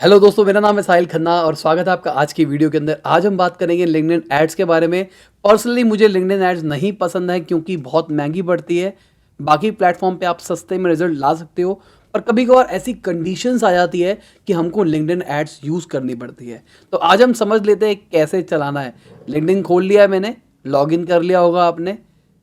Hello दोस्तों, मेरा नाम है साहिल खन्ना और स्वागत है आपका आज की वीडियो के अंदर। आज हम बात करेंगे लिंक्डइन एड्स के बारे में। पर्सनली मुझे लिंक्डइन एड्स नहीं पसंद है क्योंकि बहुत महंगी पड़ती है। बाकी प्लेटफॉर्म पे आप सस्ते में रिजल्ट ला सकते हो, पर कभी कभार ऐसी कंडीशंस आ जाती है कि हमको लिंक्डइन एड्स यूज़ करनी पड़ती है। तो आज हम समझ लेते हैं कैसे चलाना है। लिंक्डइन खोल लिया है मैंने, लॉगिन कर लिया होगा आपने।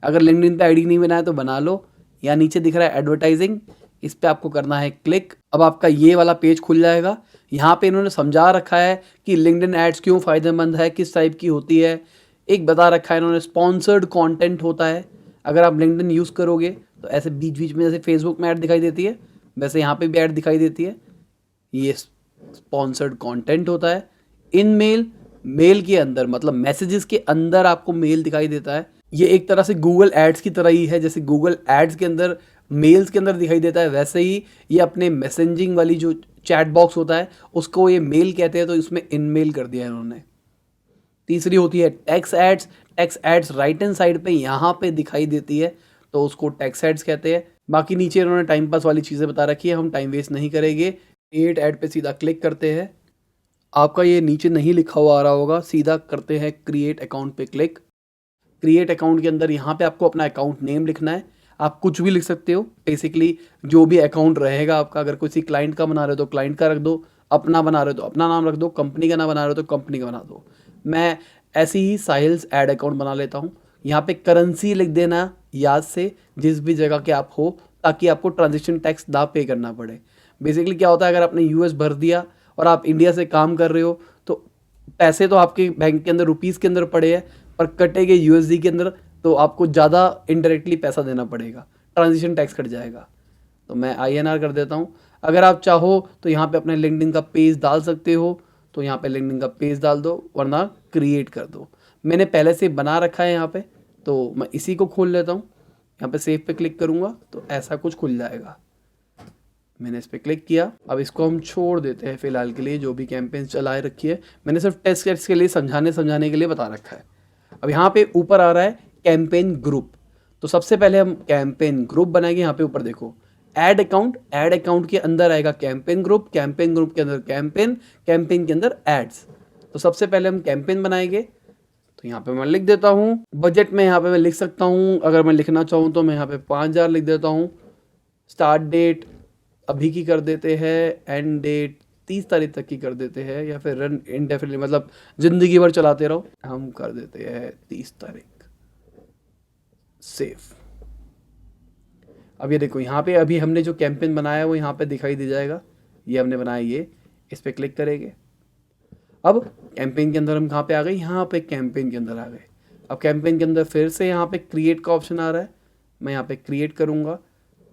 अगर लिंक्डइन पे आईडी नहीं बनाया तो बना लो। या नीचे दिख रहा है एडवर्टाइजिंग, इस पे आपको करना है क्लिक। अब आपका ये वाला पेज खुल जाएगा। यहाँ पे इन्होंने समझा रखा है कि लिंक्डइन एड्स क्यों फ़ायदेमंद है, किस टाइप की होती है। एक बता रखा है इन्होंने, स्पॉन्सर्ड कंटेंट होता है। अगर आप लिंक्डइन यूज़ करोगे तो ऐसे बीच बीच में जैसे फेसबुक में ऐड दिखाई देती है, वैसे यहाँ पे भी ऐड दिखाई देती है। ये स्पॉन्सर्ड कंटेंट होता है। इन मेल, मेल के अंदर मतलब मैसेजेस के अंदर आपको मेल दिखाई देता है। ये एक तरह से गूगल एड्स की तरह ही है। जैसे गूगल एड्स के अंदर मेल्स के अंदर दिखाई देता है, वैसे ही ये अपने मैसेजिंग वाली जो चैट बॉक्स होता है उसको ये मेल कहते हैं, तो इसमें इन मेल कर दिया है इन्होंने। तीसरी होती है text ads. Text ads right hand side पे यहाँ पे दिखाई देती है, तो उसको टेक्स्ट एड्स कहते हैं। बाकी नीचे इन्होंने टाइम पास वाली चीज़ें बता रखी है, हम टाइम वेस्ट नहीं करेंगे। क्रिएट ऐड पे सीधा क्लिक करते हैं। आपका ये नीचे नहीं लिखा हुआ आ रहा होगा, सीधा करते हैं क्रिएट अकाउंट पे क्लिक। क्रिएट अकाउंट के अंदर यहाँ पे आपको अपना अकाउंट नेम लिखना है। आप कुछ भी लिख सकते हो, बेसिकली जो भी अकाउंट रहेगा आपका। अगर किसी क्लाइंट का बना रहे हो तो क्लाइंट का रख दो, अपना बना रहे हो तो अपना नाम रख दो, कंपनी का नाम बना रहे हो तो कंपनी का बना दो। मैं ऐसे ही साहिल्स ऐड अकाउंट बना लेता हूँ। यहाँ पे करेंसी लिख देना याद से, जिस भी जगह के आप हो, ताकि आपको ट्रांजेक्शन टैक्स ना पे करना पड़े। बेसिकली क्या होता है, अगर आपने यूएस भर दिया और आप इंडिया से काम कर रहे हो तो पैसे तो आपके बैंक के अंदर रुपीज़ के अंदर पड़े हैं, पर कटेंगे यूएसडी के अंदर, तो आपको ज़्यादा इनडायरेक्टली पैसा देना पड़ेगा, ट्रांजिशन टैक्स कट जाएगा। तो मैं आईएनआर कर देता हूँ। अगर आप चाहो तो यहाँ पे अपने लिंक्डइन का पेज डाल सकते हो, तो यहाँ पे लिंक्डइन का पेज डाल दो, वरना क्रिएट कर दो। मैंने पहले से बना रखा है यहाँ पे, तो मैं इसी को खोल लेता हूँ। यहाँ पे सेव पे क्लिक करूँगा तो ऐसा कुछ खुल जाएगा। मैंने इस पर क्लिक किया। अब इसको हम छोड़ देते हैं फिलहाल के लिए, जो भी कैंपेन चलाए रखी है मैंने सिर्फ टेस्ट के लिए समझाने के लिए बता रखा है। अब यहाँ पे ऊपर आ रहा है कैंपेन ग्रुप, तो सबसे पहले हम कैंपेन ग्रुप बनाएंगे। यहाँ पे ऊपर देखो ऐड अकाउंट, ऐड अकाउंट के अंदर आएगा कैंपेन ग्रुप, कैंपेन ग्रुप के अंदर कैंपेन, कैंपेन के अंदर एड्स। तो सबसे पहले हम कैंपेन बनाएंगे। तो यहाँ पे मैं लिख देता हूँ बजट में, यहाँ पे मैं लिख सकता हूँ, अगर मैं लिखना चाहूँ तो मैं यहाँ पे 5,000 लिख देता हूँ। स्टार्ट डेट अभी की कर देते हैं, एंड डेट 30 तारीख तक की कर देते हैं, या फिर रन इंडेफिनिटली मतलब ज़िंदगी भर चलाते रहो, हम कर देते हैं 30 तारीख। सेव। अब ये देखो यहाँ पे अभी हमने जो कैंपेन बनाया है वो यहाँ पे दिखाई दे जाएगा। ये हमने बनाया, ये इस पर क्लिक करेंगे। अब कैंपेन के अंदर हम कहाँ पे आ गए, यहाँ पे कैंपेन के अंदर आ गए। अब कैंपेन के अंदर फिर से यहाँ पे क्रिएट का ऑप्शन आ रहा है, मैं यहाँ पे क्रिएट करूँगा।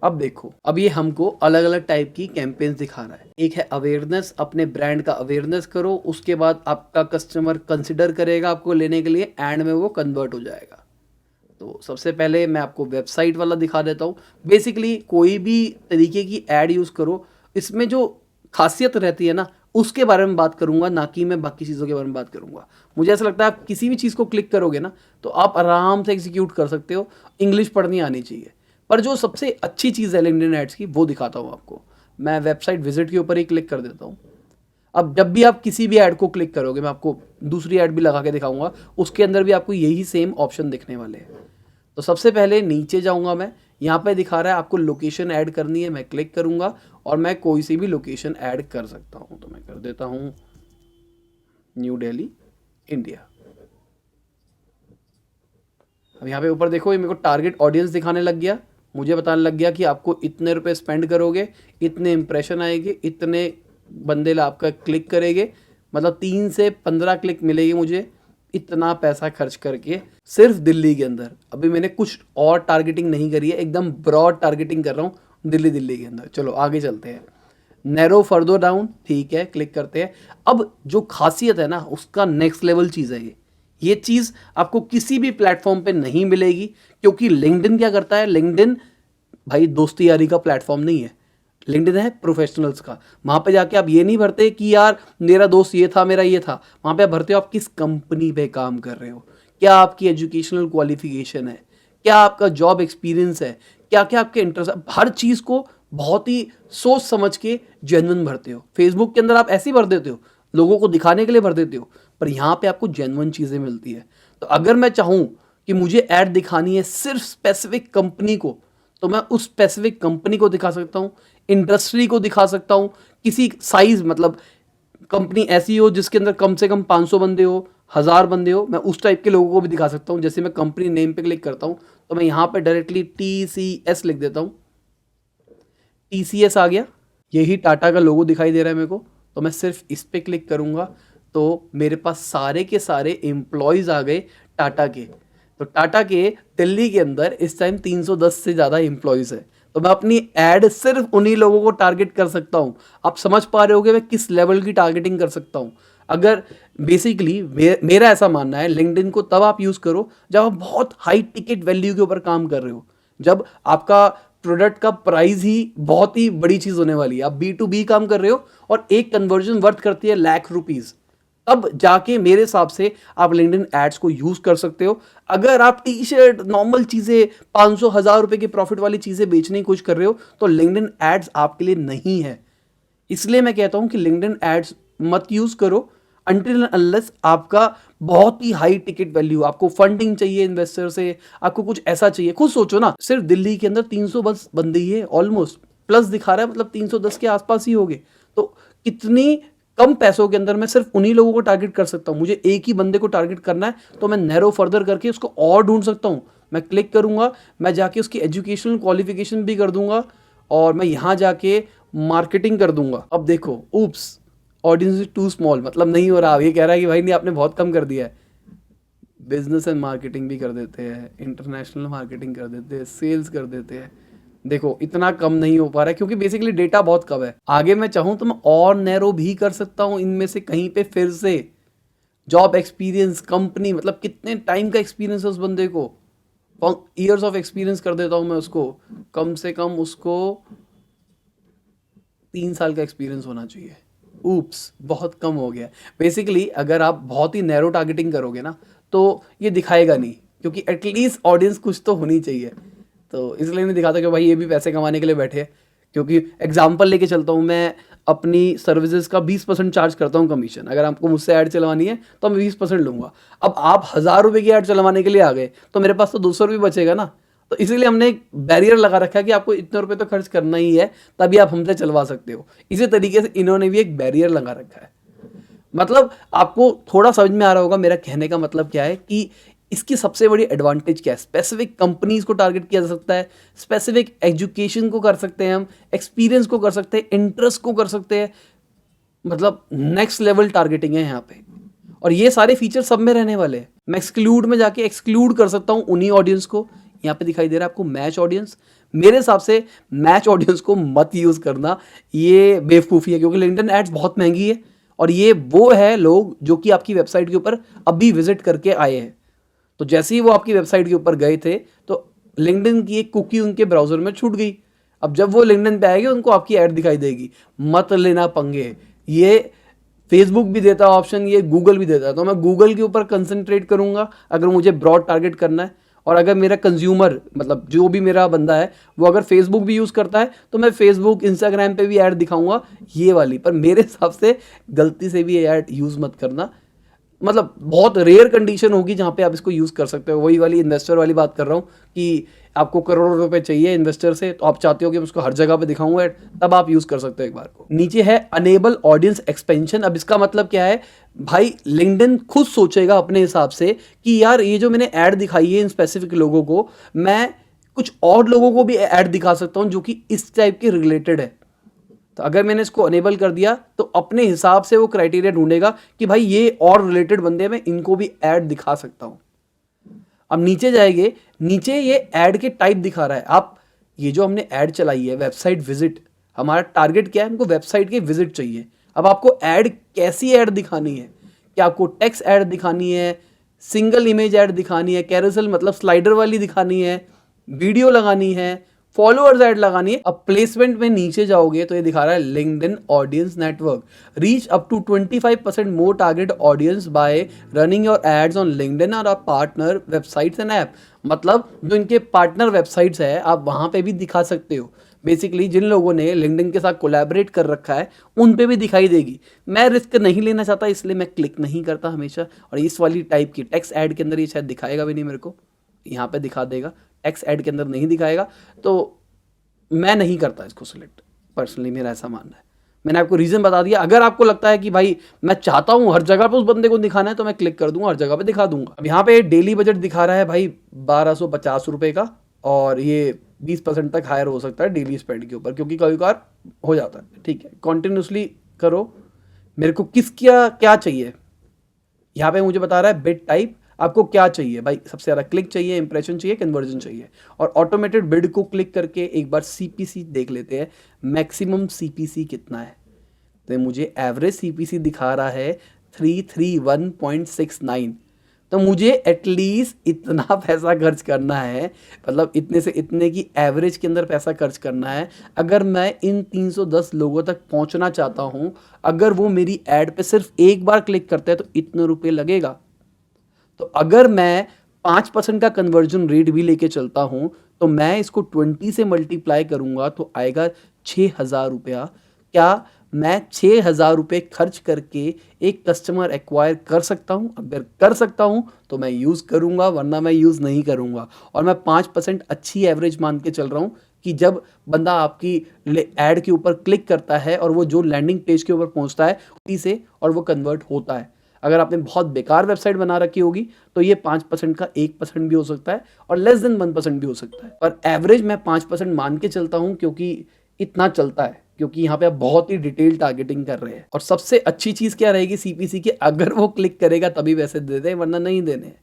अब देखो, अब ये हमको अलग अलग टाइप की कैंपेन्स दिखा रहा है। एक है अवेयरनेस, अपने ब्रांड का अवेयरनेस करो, उसके बाद आपका कस्टमर कंसिडर करेगा आपको लेने के लिए, एंड में वो कन्वर्ट हो जाएगा। तो सबसे पहले मैं आपको वेबसाइट वाला दिखा देता हूँ। बेसिकली कोई भी तरीके की ऐड यूज़ करो, इसमें जो खासियत रहती है ना उसके बारे में बात करूंगा, ना कि मैं बाकी चीज़ों के बारे में बात करूंगा। मुझे ऐसा लगता है आप किसी भी चीज़ को क्लिक करोगे ना तो आप आराम से एग्जीक्यूट कर सकते हो, इंग्लिश पढ़नी आनी चाहिए। पर जो सबसे अच्छी चीज़ है लिंक्डइन एड्स की वो दिखाता हूँ आपको। मैं वेबसाइट विजिट के ऊपर ही क्लिक कर देता हूँ। अब जब भी आप किसी भी ऐड को क्लिक करोगे, मैं आपको दूसरी ऐड भी लगा के दिखाऊंगा, उसके अंदर भी आपको यही सेम ऑप्शन दिखने वाले हैं। तो सबसे पहले नीचे जाऊंगा मैं, यहाँ पे दिखा रहा है आपको लोकेशन ऐड करनी है, मैं क्लिक करूंगा और मैं कोई सी भी लोकेशन ऐड कर सकता हूँ। तो मैं कर देता हूँ न्यू दिल्ली, इंडिया। अब यहाँ पे ऊपर देखो, ये मेरे को टारगेट ऑडियंस दिखाने लग गया, मुझे बताने लग गया कि आपको इतने रुपए स्पेंड करोगे, इतने इंप्रेशन आएंगे, इतने बंदे आपका क्लिक करेंगे, मतलब 3 से 15 क्लिक मिलेगी मुझे इतना पैसा खर्च करके सिर्फ दिल्ली के अंदर। अभी मैंने कुछ और टारगेटिंग नहीं करी है, एकदम ब्रॉड टारगेटिंग कर रहा हूँ दिल्ली के अंदर। चलो आगे चलते हैं, नैरो फर्दर डाउन, ठीक है, क्लिक करते हैं। अब जो खासियत है ना उसका नेक्स्ट लेवल चीज़ है ये चीज़ आपको किसी भी प्लेटफॉर्म पे नहीं मिलेगी, क्योंकि लिंक्डइन क्या करता है, लिंक्डइन भाई दोस्ती यारी का प्लेटफॉर्म नहीं है, लिंक्डइन है प्रोफेशनल्स का। वहाँ पे जाके आप ये नहीं भरते कि यार मेरा दोस्त ये था, मेरा ये था। वहाँ पे आप भरते हो आप किस कंपनी पे काम कर रहे हो, क्या आपकी एजुकेशनल क्वालिफिकेशन है, क्या आपका जॉब एक्सपीरियंस है, क्या क्या आपके इंटरेस्ट, हर चीज़ को बहुत ही सोच समझ के जेन्युइन भरते हो। फेसबुक के अंदर आप ऐसे ही भर देते हो, लोगों को दिखाने के लिए भर देते हो, पर यहाँ पे आपको जेन्युइन चीज़ें मिलती है। तो अगर मैं चाहूँ कि मुझे ऐड दिखानी है सिर्फ स्पेसिफिक कंपनी को, तो मैं उस स्पेसिफिक कंपनी को दिखा सकता हूँ, इंडस्ट्री को दिखा सकता हूँ, किसी साइज मतलब कंपनी ऐसी हो जिसके अंदर कम से कम 500 बंदे हो, 1000 बंदे हो, मैं उस टाइप के लोगों को भी दिखा सकता हूँ। जैसे मैं कंपनी नेम पे क्लिक करता हूँ तो मैं यहाँ पे डायरेक्टली TCS लिख देता हूँ, TCS आ गया, यही टाटा का लोगो दिखाई दे रहा है मेरे को। तो मैं सिर्फ इस पे क्लिक करूँगा तो मेरे पास सारे के सारे एम्प्लॉयज़ आ गए टाटा के। तो टाटा के दिल्ली के अंदर इस टाइम 310 से ज़्यादा एम्प्लॉयज़ है। तो मैं अपनी ऐड सिर्फ उन्हीं लोगों को टारगेट कर सकता हूँ। आप समझ पा रहे होगे मैं किस लेवल की टारगेटिंग कर सकता हूँ। अगर बेसिकली मेरा ऐसा मानना है, लिंक्डइन को तब आप यूज़ करो जब आप बहुत हाई टिकट वैल्यू के ऊपर काम कर रहे हो, जब आपका प्रोडक्ट का प्राइस ही बहुत ही बड़ी चीज़ होने वाली है, आप B2B काम कर रहे हो और एक कन्वर्जन वर्थ करती है ₹1,00,000, तब जाके मेरे हिसाब से आप लिंक्डइन एड्स को यूज़ कर सकते हो। अगर आप टी शर्ट नॉर्मल चीज़ें 500 हज़ार रुपये की प्रॉफिट वाली चीज़ें बेचने की कोशिश कर रहे हो तो लिंक्डइन एड्स आपके लिए नहीं है। इसलिए मैं कहता हूं कि लिंक्डइन एड्स मत यूज करो अनटिल अनलेस आपका बहुत ही हाई टिकट वैल्यू, आपको फंडिंग चाहिए इन्वेस्टर से, आपको कुछ ऐसा चाहिए। खुद सोचो ना, सिर्फ दिल्ली के अंदर 300 बस बंदे ही है, ऑलमोस्ट प्लस दिखा रहा है, मतलब 310 के आसपास ही होंगे। तो कितनी कम पैसों के अंदर मैं सिर्फ उन्हीं लोगों को टारगेट कर सकता हूं। मुझे एक ही बंदे को टारगेट करना है तो मैं नैरो फर्दर करके उसको और ढूंढ सकता हूं। मैं क्लिक करूंगा, मैं जाके उसकी एजुकेशनल क्वालिफिकेशन भी कर दूंगा और मैं यहाँ जाके मार्केटिंग कर दूंगा। अब देखो, oops, audience is too small, मतलब नहीं हो रहा। ये कह रहा है कि भाई नहीं, आपने बहुत कम कर दिया है। बिजनेस एंड मार्केटिंग भी कर देते हैं, इंटरनेशनल मार्केटिंग कर देते हैं, सेल्स कर देते हैं। देखो इतना कम नहीं हो पा रहा है क्योंकि बेसिकली डेटा बहुत कम है। आगे मैं चाहूँ तो मैं और नैरो भी कर सकता हूँ इनमें से कहीं पे। फिर से जॉब एक्सपीरियंस, कंपनी, मतलब कितने टाइम का एक्सपीरियंस है उस बंदे को, ईयर्स ऑफ एक्सपीरियंस कर देता हूँ मैं उसको। कम से कम उसको 3 साल का एक्सपीरियंस होना चाहिए। ऊप्स, बहुत कम हो गया। बेसिकली अगर आप बहुत ही नैरो टारगेटिंग करोगे ना तो ये दिखाएगा नहीं, क्योंकि एटलीस्ट ऑडियंस कुछ तो होनी चाहिए। तो इसलिए नहीं दिखाता कि भाई ये भी पैसे कमाने के लिए बैठे हैं। क्योंकि एग्जांपल लेके चलता हूँ, मैं अपनी सर्विसेज का 20% चार्ज करता हूँ कमीशन। अगर आपको मुझसे ऐड चलवानी है तो मैं 20% लूँगा। अब आप 1000 रुपये की ऐड चलवाने के लिए आ गए तो मेरे पास तो 200 रुपये बचेगा ना। तो इसीलिए हमने एक बैरियर लगा रखा है कि आपको इतने रुपए तो खर्च करना ही है, तभी आप हमसे चलवा सकते हो। इसी तरीके से इन्होंने भी एक बैरियर लगा रखा है। मतलब आपको थोड़ा समझ में आ रहा होगा मेरा कहने का मतलब क्या है, कि इसकी सबसे बड़ी एडवांटेज क्या है। स्पेसिफिक कंपनीज को टारगेट किया जा सकता है, स्पेसिफिक एजुकेशन को कर सकते हैं हम, एक्सपीरियंस को कर सकते हैं, इंटरेस्ट को कर सकते हैं। मतलब नेक्स्ट लेवल टारगेटिंग है यहाँ पे, और ये सारे फीचर सब में रहने वाले हैं। मैं एक्सक्लूड में जाके एक्सक्लूड कर सकता हूँ उन्हीं ऑडियंस को। यहाँ पे दिखाई दे रहा है आपको मैच ऑडियंस। मेरे हिसाब से मैच ऑडियंस को मत यूज करना, ये बेवकूफ़ी है, क्योंकि लिंक्डइन एड्स बहुत महंगी है और ये वो है लोग जो कि आपकी वेबसाइट के ऊपर अभी विजिट करके आए हैं। तो जैसे ही वो आपकी वेबसाइट के ऊपर गए थे तो लिंक्डइन की एक कुकी उनके ब्राउजर में छूट गई। अब जब वो लिंक्डइन पे आएंगे उनको आपकी ऐड दिखाई देगी। मत लेना पंगे, ये फेसबुक भी देता है ऑप्शन, ये गूगल भी देता है। तो मैं गूगल के ऊपर कंसंट्रेट करूंगा अगर मुझे ब्रॉड टारगेट करना है। और अगर मेरा कंज्यूमर, मतलब जो भी मेरा बंदा है, वो अगर फेसबुक भी यूज़ करता है तो मैं फेसबुक, इंस्टाग्राम पे भी ऐड दिखाऊंगा ये वाली। पर मेरे हिसाब से गलती से भी ये ऐड यूज़ मत करना। मतलब बहुत रेयर कंडीशन होगी जहाँ पे आप इसको यूज़ कर सकते हो। वही वाली इन्वेस्टर वाली बात कर रहा हूँ कि आपको करोड़ों रुपए चाहिए इन्वेस्टर से, तो आप चाहते हो कि मैं उसको हर जगह पे दिखाऊंगा, तब आप यूज़ कर सकते हो एक बार को। नीचे है अनेबल ऑडियंस एक्सपेंशन। अब इसका मतलब क्या है भाई, लिंक्डइन खुद सोचेगा अपने हिसाब से कि यार ये जो मैंने ऐड दिखाई है इन स्पेसिफिक लोगों को, मैं कुछ और लोगों को भी ऐड दिखा सकता हूँ जो कि इस टाइप के रिलेटेड है। तो अगर मैंने इसको अनेबल कर दिया तो अपने हिसाब से वो क्राइटेरिया ढूंढेगा कि भाई ये और रिलेटेड बंदे हैं, मैं इनको भी ऐड दिखा सकता हूं। अब नीचे जाएंगे, नीचे ये ऐड के टाइप दिखा रहा है। आप ये जो हमने ऐड चलाई है वेबसाइट विजिट, हमारा टारगेट क्या है, हमको वेबसाइट के विजिट चाहिए। अब आपको ऐड कैसी ऐड दिखानी है, क्या आपको टेक्स्ट ऐड दिखानी है, सिंगल इमेज ऐड दिखानी है, कैरोसेल मतलब स्लाइडर वाली दिखानी है, वीडियो लगानी है, फॉलोअर्स ऐड लगानी है। अब प्लेसमेंट में नीचे जाओगे तो ये दिखा रहा है LinkedIn audience network, reach up to 25% more target audience by running your ads on LinkedIn और पार्टनर वेबसाइट्स एंड ऐप। मतलब जो इनके पार्टनर वेबसाइट्स है आप वहां पे भी दिखा सकते हो। बेसिकली जिन लोगों ने लिंक्डइन के साथ कोलैबोरेट कर रखा है उन पे भी दिखाई देगी। मैं रिस्क नहीं लेना चाहता, इसलिए मैं क्लिक नहीं करता हमेशा। और इस वाली टाइप की टेक्स्ट ऐड के अंदर ये शायद दिखाएगा भी नहीं मेरे को, यहाँ पे दिखा देगा, टेक्स्ट ऐड के अंदर नहीं दिखाएगा, तो मैं नहीं करता इसको सिलेक्ट। पर्सनली मेरा ऐसा मानना है। मैंने आपको रीज़न बता दिया। अगर आपको लगता है कि भाई मैं चाहता हूँ हर जगह पे उस बंदे को दिखाना है, तो मैं क्लिक कर दूंगा, हर जगह पे दिखा दूंगा। अब यहाँ पे डेली बजट दिखा रहा है भाई 1250 रुपये का, और ये 20% तक हायर हो सकता है डेली स्पेंड के ऊपर, क्योंकि कभी कभार हो जाता है। ठीक है, कॉन्टिन्यूसली करो। मेरे को क्या चाहिए, यहाँ पे मुझे बता रहा है बिड टाइप। आपको क्या चाहिए भाई? सबसे ज़्यादा क्लिक चाहिए, इंप्रेशन चाहिए, कन्वर्जन चाहिए। और ऑटोमेटेड बिड को क्लिक करके एक बार सीपीसी देख लेते हैं, मैक्सिमम सीपीसी कितना है। तो मुझे एवरेज सीपीसी दिखा रहा है 331.69। तो मुझे एटलीस्ट इतना पैसा खर्च करना है, मतलब इतने से इतने की एवरेज के अंदर पैसा खर्च करना है, अगर मैं इन 310 लोगों तक पहुंचना चाहता हूं। अगर वो मेरी ऐड पे सिर्फ एक बार क्लिक करते हैं तो इतने रुपए लगेगा। तो अगर मैं 5% का कन्वर्जन रेट भी लेके चलता हूं, तो मैं इसको 20 से मल्टीप्लाई करूंगा तो आएगा 6,000 रुपया। क्या मैं 6,000 रुपये खर्च करके एक कस्टमर एक्वायर कर सकता हूं? अगर कर सकता हूं तो मैं यूज़ करूंगा, वरना मैं यूज़ नहीं करूंगा। और मैं 5% अच्छी एवरेज मान के चल रहा हूं कि जब बंदा आपकी ऐड के ऊपर क्लिक करता है और वो जो लैंडिंग पेज के ऊपर पहुंचता है उसी से, और वो कन्वर्ट होता है। अगर आपने बहुत बेकार वेबसाइट बना रखी होगी तो ये 5% का 1% भी हो सकता है, और लेस देन 1% भी हो सकता है। पर एवरेज मैं 5% मान के चलता हूं, क्योंकि इतना चलता है, क्योंकि यहाँ पे आप बहुत ही डिटेल टारगेटिंग कर रहे हैं। और सबसे अच्छी चीज़ क्या रहेगी सीपीसी की, अगर वो क्लिक करेगा तभी वैसे दे दे, वरना नहीं देने।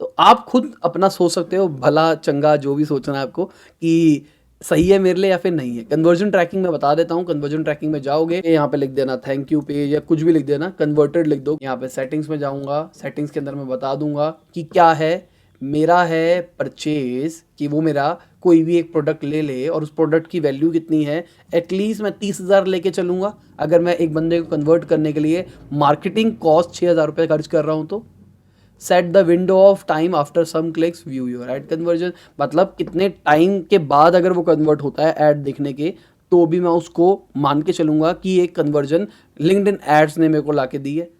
तो आप खुद अपना सोच सकते हो, भला चंगा जो भी सोचना है आपको, कि सही है मेरे लिए या फिर नहीं है। कन्वर्जन ट्रैकिंग में बता देता हूँ। कन्वर्जन ट्रैकिंग में जाओगे, यहाँ पे लिख देना थैंक यू पेज या कुछ भी लिख देना, कन्वर्टेड लिख दो। यहाँ पे सेटिंग्स में जाऊँगा, सेटिंग्स के अंदर मैं बता दूंगा कि क्या है मेरा है परचेज, कि वो मेरा कोई भी एक प्रोडक्ट ले ले और उस प्रोडक्ट की वैल्यू कितनी है। एटलीस्ट मैं 30,000 लेके चलूँगा। अगर मैं एक बंदे को कन्वर्ट करने के लिए मार्केटिंग कॉस्ट 6,000 रुपये खर्च कर रहा हूँ तो set the window of time after some clicks view your ad conversion, मतलब कितने टाइम के बाद अगर वो कन्वर्ट होता है ऐड देखने के, तो भी मैं उसको मान के चलूँगा कि ये कन्वर्जन लिंक्डइन एड्स ने मेरे को ला के दी है।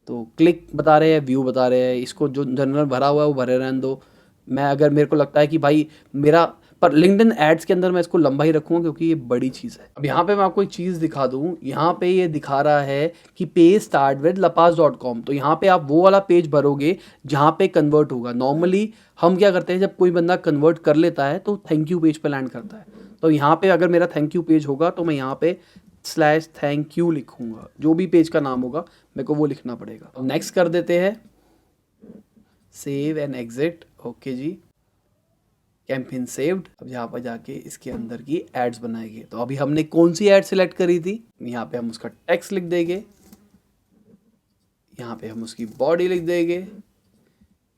तो क्लिक बता रहे हैं, व्यू बता रहे हैं, इसको जो जनरल भरा हुआ है वो भरे रहने दो। मैं अगर मेरे को लगता है कि भाई मेरा, पर लिंक्डइन एड्स के अंदर मैं इसको लंबा ही रखूँगा क्योंकि ये बड़ी चीज़ है। अब यहाँ पे मैं आपको एक चीज़ दिखा दूँ, यहाँ पे ये दिखा रहा है कि पेज स्टार्ट विद lapaz.com। तो यहाँ पे आप वो वाला पेज भरोगे जहाँ पे कन्वर्ट होगा। नॉर्मली हम क्या करते हैं, जब कोई बंदा कन्वर्ट कर लेता है तो थैंक यू पेज पे लैंड करता है। तो यहाँ पे अगर मेरा थैंक यू पेज होगा तो मैं यहाँ पे /thank you लिखूंगा। जो भी पेज का नाम होगा मेरे को वो लिखना पड़ेगा। अब नेक्स्ट कर देते हैं, सेव एंड एग्जिट। ओके जी, कैंपेन सेव्ड। अब यहाँ पर जाके इसके अंदर की एड्स बनाएंगे। तो अभी हमने कौन सी एड सिलेक्ट करी थी, यहाँ पे हम उसका टेक्स्ट लिख देंगे, यहाँ पे हम उसकी बॉडी लिख देंगे,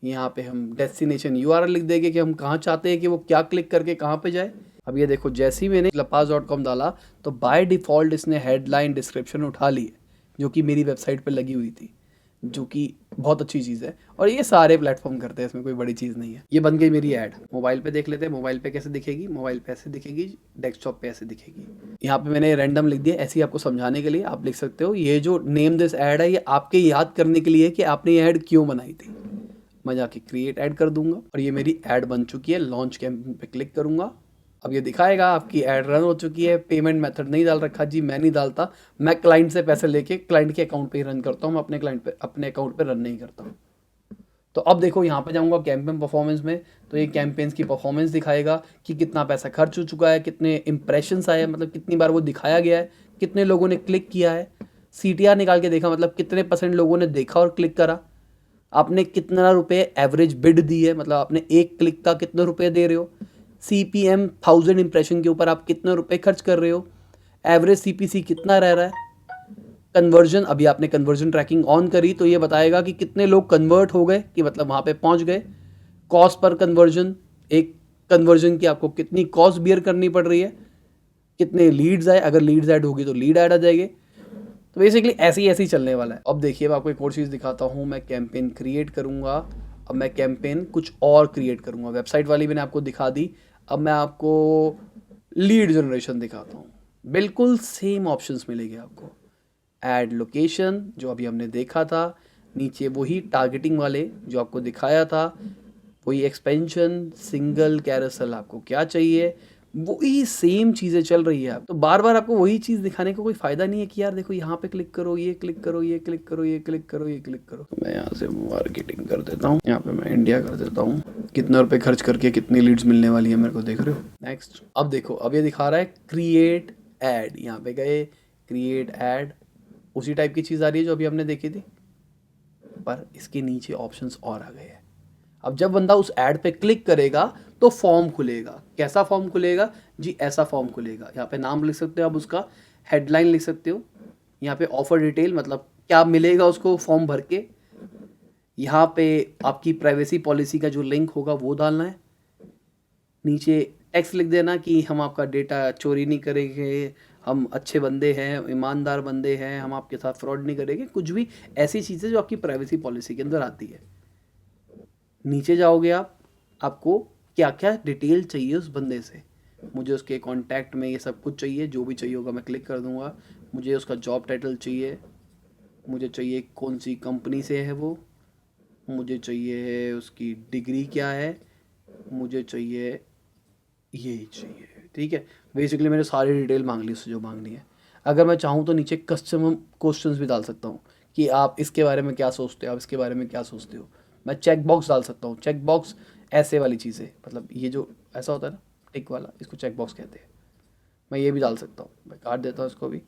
यहाँ पे हम डेस्टिनेशन URL लिख देंगे कि हम कहाँ चाहते हैं कि वो क्या क्लिक करके कहाँ पे जाए। अब ये देखो, जैसे ही मैंने lapaz.com डाला तो बाय डिफ़ॉल्ट इसने हेडलाइन डिस्क्रिप्शन उठा ली है, जो कि मेरी वेबसाइट पे लगी हुई थी, जो कि बहुत अच्छी चीज़ है। और ये सारे प्लेटफॉर्म करते हैं, इसमें कोई बड़ी चीज़ नहीं है। ये बन गई मेरी ऐड। मोबाइल पे देख लेते हैं, मोबाइल पे कैसे दिखेगी। मोबाइल पे ऐसे दिखेगी, डेस्कटॉप पे ऐसे दिखेगी। यहाँ पे मैंने रैंडम लिख दिया, ऐसे ही आपको समझाने के लिए आप लिख सकते हो। ये जो नेम दिस ऐड है, ये आपके याद करने के लिए कि आपने ये ऐड क्यों बनाई थी। मैं जाके क्रिएट ऐड कर दूंगा और ये मेरी ऐड बन चुकी है। लॉन्च कैंपेन पे क्लिक करूंगा। अब ये दिखाएगा आपकी ऐड रन हो चुकी है। पेमेंट मेथड नहीं डाल रखा जी, मैं नहीं डालता। मैं क्लाइंट से पैसे लेके क्लाइंट के अकाउंट पे ही रन करता हूँ, मैं अपने क्लाइंट पे, अपने अकाउंट पे रन नहीं करता हूँ। तो अब देखो, यहाँ पे जाऊँगा कैंपेन परफॉर्मेंस में, तो ये कैंपेन्स की परफॉर्मेंस दिखाएगा कि कितना पैसा खर्च हो चुका है, कितने इंप्रेशंस आए, मतलब कितनी बार वो दिखाया गया है, कितने लोगों ने क्लिक किया है। CTR निकाल के देखा, मतलब कितने % लोगों ने देखा और क्लिक करा। आपने कितना रुपए एवरेज बिड दी है, मतलब आपने एक क्लिक का कितने रुपए दे रहे हो। CPM 1000 इंप्रेशन के ऊपर आप कितने रुपए खर्च कर रहे हो। एवरेज CPC कितना रह रहा है। कन्वर्जन, अभी आपने कन्वर्जन ट्रैकिंग ऑन करी तो ये बताएगा कि कितने लोग कन्वर्ट हो गए, कि मतलब वहाँ पे पहुँच गए। कॉस्ट पर कन्वर्जन, एक कन्वर्जन की आपको कितनी कॉस्ट बियर करनी पड़ रही है, कितने लीड्स आए, अगर लीड्स ऐड होगी तो लीड ऐड आ जाएगी। तो बेसिकली ऐसे ही चलने वाला है। अब देखिए, मैं आपको एक और चीज़ दिखाता हूँ। मैं कैंपेन क्रिएट करूँगा। अब मैं कैंपेन कुछ और क्रिएट करूँगा। वेबसाइट वाली मैंने आपको दिखा दी। अब मैं आपको लीड जनरेशन दिखाता हूँ, बिल्कुल सेम ऑप्शंस मिलेंगे आपको। ऐड लोकेशन जो अभी हमने देखा था, नीचे वही टारगेटिंग वाले जो आपको दिखाया था, वही एक्सपेंशन, सिंगल कैरोसेल आपको क्या चाहिए, वही सेम चीज़ें चल रही है। आप तो बार बार आपको वही चीज़ दिखाने का कोई फ़ायदा नहीं है कि यार देखो यहाँ पे क्लिक करो, ये क्लिक करो, ये क्लिक करो, ये क्लिक करो, ये क्लिक करो। तो मैं यहाँ से मार्केटिंग कर देता हूँ, यहाँ पे मैं इंडिया कर देता हूँ। कितने रुपए खर्च करके कितनी लीड्स मिलने वाली है मेरे को, देख रहे हो। नेक्स्ट, अब देखो, अब ये दिखा रहा है क्रिएट एड, यहाँ पे गए क्रिएट एड, उसी टाइप की चीज़ आ रही है जो अभी हमने देखी थी, पर इसके नीचे ऑप्शंस और आ गए हैं। अब जब बंदा उस ऐड पे क्लिक करेगा तो फॉर्म खुलेगा। कैसा फॉर्म खुलेगा जी? ऐसा फॉर्म खुलेगा। यहाँ पे नाम लिख सकते हो आप उसका, हेडलाइन लिख सकते हो, यहाँ पे ऑफर डिटेल मतलब क्या मिलेगा उसको फॉर्म भर के, यहाँ पे आपकी प्राइवेसी पॉलिसी का जो लिंक होगा वो डालना है, नीचे टेक्स्ट लिख देना कि हम आपका डेटा चोरी नहीं करेंगे, हम अच्छे बंदे हैं, ईमानदार बंदे हैं, हम आपके साथ फ्रॉड नहीं करेंगे, कुछ भी ऐसी चीज़ें जो आपकी प्राइवेसी पॉलिसी के अंदर आती है। नीचे जाओगे आप, आपको क्या क्या डिटेल चाहिए उस बंदे से, मुझे उसके कांटेक्ट में ये सब कुछ चाहिए, जो भी चाहिए होगा मैं क्लिक कर दूंगा। मुझे उसका जॉब टाइटल चाहिए, मुझे चाहिए कौन सी कंपनी से है वो, मुझे चाहिए उसकी डिग्री क्या है, मुझे चाहिए यही चाहिए, ठीक है। बेसिकली मैंने सारी डिटेल मांग ली उससे जो मांगनी है। अगर मैं चाहूँ तो नीचे कस्टमर क्वेश्चंस भी डाल सकता हूँ कि आप इसके बारे में क्या सोचते हो, आप इसके बारे में क्या सोचते हो। मैं चेक बॉक्स डाल सकता हूँ, चेक बॉक्स ऐसे वाली चीज़ें, मतलब ये जो ऐसा होता है ना टिक वाला, इसको चेक बॉक्स कहते हैं। मैं ये भी डाल सकता हूँ, मैं काट देता हूँ इसको भी।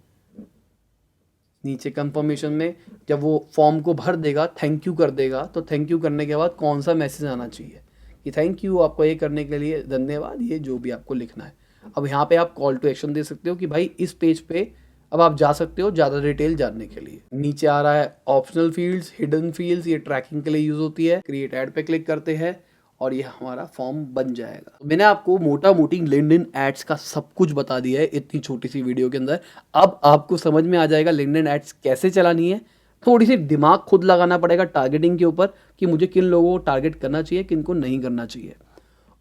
नीचे कंफर्मेशन में जब वो फॉर्म को भर देगा, थैंक यू कर देगा, तो थैंक यू करने के बाद कौन सा मैसेज आना चाहिए कि थैंक यू, आपको ये करने के लिए धन्यवाद, ये जो भी आपको लिखना है। अब यहाँ पे आप कॉल टू एक्शन दे सकते हो कि भाई इस पेज पे अब आप जा सकते हो ज़्यादा डिटेल जानने के लिए। नीचे आ रहा है ऑप्शनल फील्ड्स, हिडन फील्ड्स, ये ट्रैकिंग के लिए यूज़ होती है। क्रिएट ऐड पे क्लिक करते हैं और ये हमारा फॉर्म बन जाएगा। मैंने आपको मोटा मोटी लिंक्डइन एड्स का सब कुछ बता दिया है इतनी छोटी सी वीडियो के अंदर। अब आपको समझ में आ जाएगा लिंक्डइन एड्स कैसे चलानी है। थोड़ी सी दिमाग खुद लगाना पड़ेगा टारगेटिंग के ऊपर कि मुझे किन लोगों को टारगेट करना चाहिए, किन को नहीं करना चाहिए।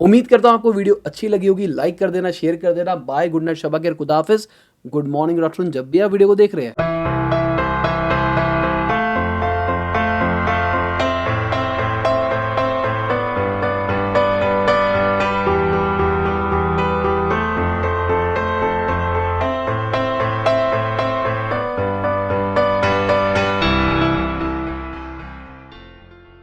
उम्मीद करता हूं आपको वीडियो अच्छी लगी होगी। लाइक कर देना, शेयर कर देना। बाय, गुड नाइट, शबा खैर, खुदा हाफिज, गुड मॉर्निंग, गुड आफ्टरनून, जब भी आप वीडियो को देख रहे हैं।